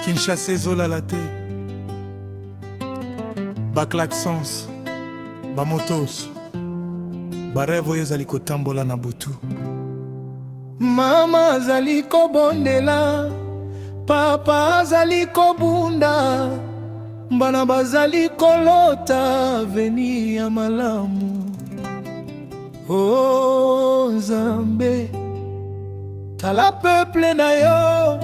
Kinshasa ezolala te. Baklaxons, bamotos, barêve oyo ezali kotambola na butu. Mama azali kobondela, papa azali kobunda, bana bazali kolota aveni ya malamu. Oh Nzambe, tala peuple na yo,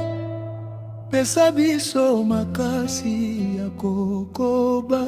pesa biso makasi ya kokoba.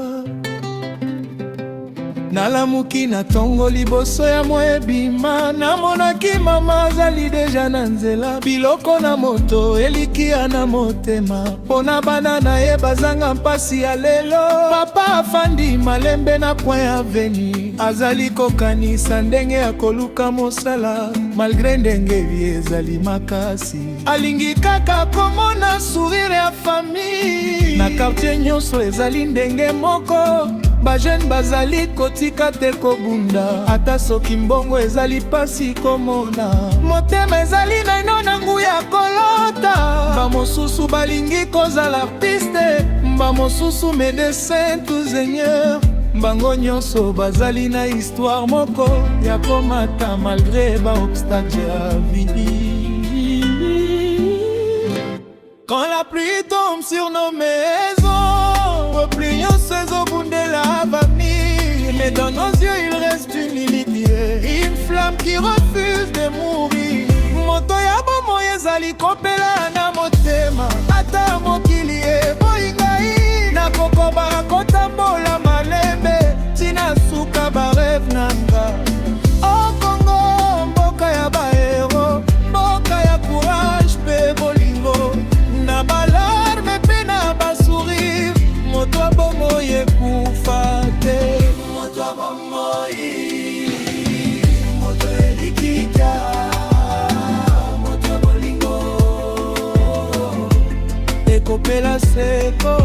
Nalamuki na tongo liboso ya moebima, namonaki mama azali deja na nzela. Biloko na moto elikia na motema, pona bana na ye bazanga mpasi ya lelo. Papa afandi malembe na point aveni, azali kokanisa ndenge ya koluka mosala. Malgré ndenge vie ezali makasi, alingi kaka komona sourire ya famille. Na quartier nyonso ezali ndenge moko, ba jeune bazali kotika te kobunda. Ata soki mbongo ezali pasi komona, motema ezali naino na nguya ya kolota. Ba mosusu balingi kozala artiste, ba mosusu médecin tout seigneur. Bango nyonso bazali na histoire moko ya komata malgré ba obstacle ya vie. Quand la pluie tombe sur nos maisons, replions ces obundes la famille. Mais dans nos yeux il reste une humilité, une flamme qui refuse de mourir. Moto ya bomo ezali kopela na motema, ata mokili eboyingai. Na kokoba kotambola malembe, tina suka ba rêve nanga. Oh Congo, mboka ya bahero, mboka ya courage pe bolingo. Na balarme pe na basourire, moto abomo yekufa te. Moto abomo moto elikita, moto bolingo ekopela seko.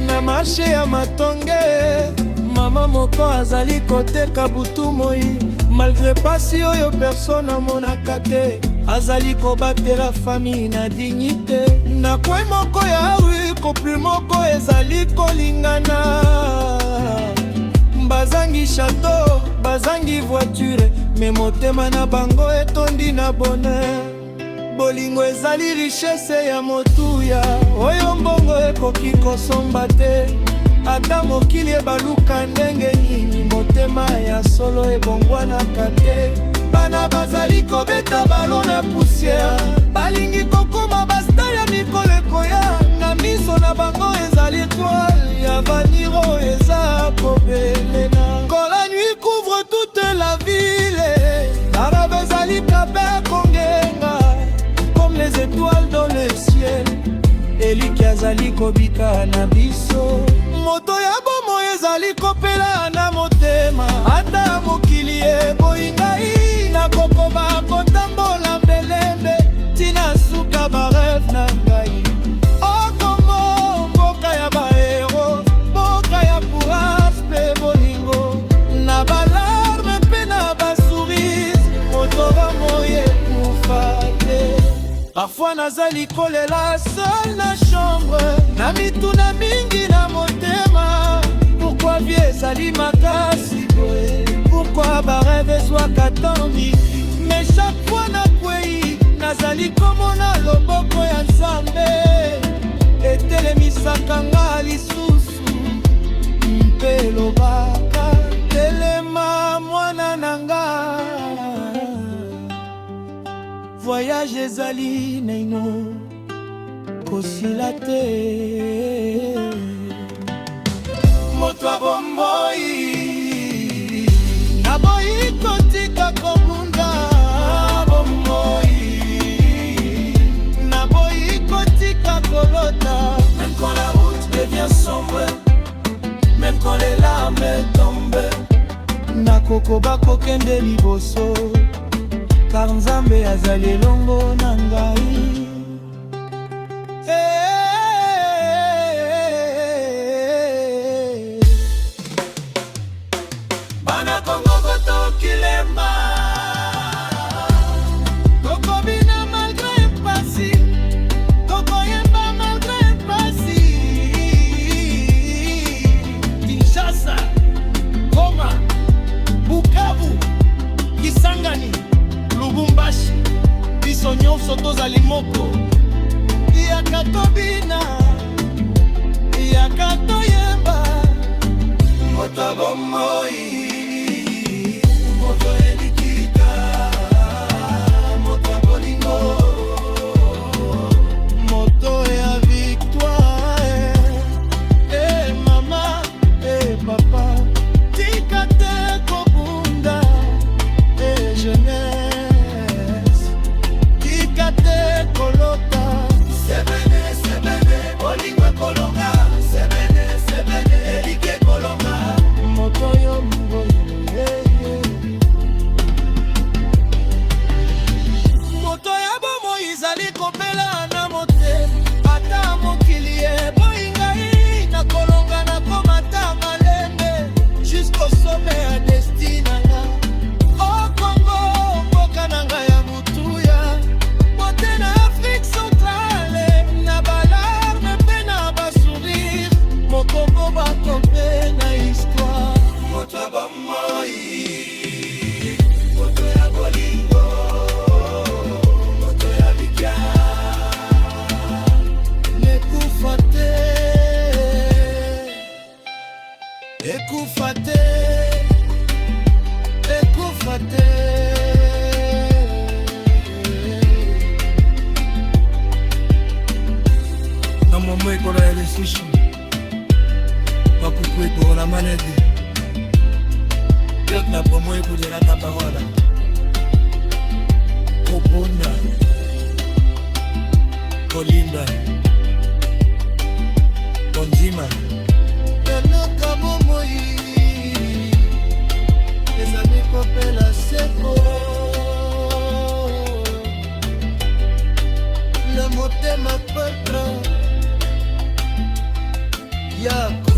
Na marché ya matonge, mama moko azali koteka butu moi. Malgré pasi oyo personne amonaka te, azali kobatela famille na dignité. Na kwe moko ya rue, couple moko ezali kolingana. Bazangi château, bazangi voiture, me motema na bango etondi na bonheur. Bolingo ezali richesse ya motuya, oyo mbongo ekoki kosomba te. Ata mokili ebaluka ndenge nini, motema ya solo ebongwanaka te. Bana bazali kobeta balo na poussière, balingi kokoma bastar ya mikolo ekoya. Na miso na bango ezali étoile ya vaniro eza kobelena. Quand la nuit couvre toute la ville, barabe ezali kabe kongenga comme les étoiles dans le ciel. Eliki azali kobika na biso, moto ya bomo ezali kopela na motema. Ata mokili eboyingai, na kokoba kotambola mbelembe, tina suka ba rêve na ngai. Oh Congo, mboka ya bahero, mboka ya courage pe bolingo. Na balarme pe na basourire, moto abomo yekufa te. Parfois nazali kolela seul na chambre, na mituna mingi na motema. Pourquoi vie ezali makasi boye, pourquoi ba rêve ezwaka tangi. Mais chaque fois na kwei, nazali komona loboko ya Nzambe etelemisaka nga lisusu. Mpe lobaka telema mwana nanga. Voyage ezali naino kosila te. Moto abomoi, naboyi kotika kobunda. Abomoi, naboyi kotika kolota. Même quand la route devient sombre, même quand les larmes tombent, nakokoba kokende liboso, car Nzambe azali elongo na ngai. Bana Congo koto kilema, koko bina malgré pasi, koko yemba malgré biso nyonso tozali moko. Yaka tobina, yaka toyemba, moto bomoi, moto elikita, moto bolingo, moto ya victoire. Eh mama, eh papa, tika te kobunda, eh jeunesse, tika te kolota. Sebene, sebene, bolingo kolonga, sebene, sebene, elike kolonga, moto yo mboi, moto ya bomo izali kopela na motema, ata mokili eboyi ngai na kolonga na komata malembe, jusqu'au sommet ya destina nga. O Kongo, mboka na ngai ya mutuya, bote na Afrique centrale, na balarme mpe na basourire, mokongo bato mpe na histoire. Moto ya bomoi, moto ya bolingo, moto ya bikia, nekufa te, ekufa te, ekufa te. Na momo ekola ya lesusu bakuku ekola manede yote na bomo ekudela ta parola koponda kolinda konzima enoka bomoi ezali kopela seko le motema peuple yako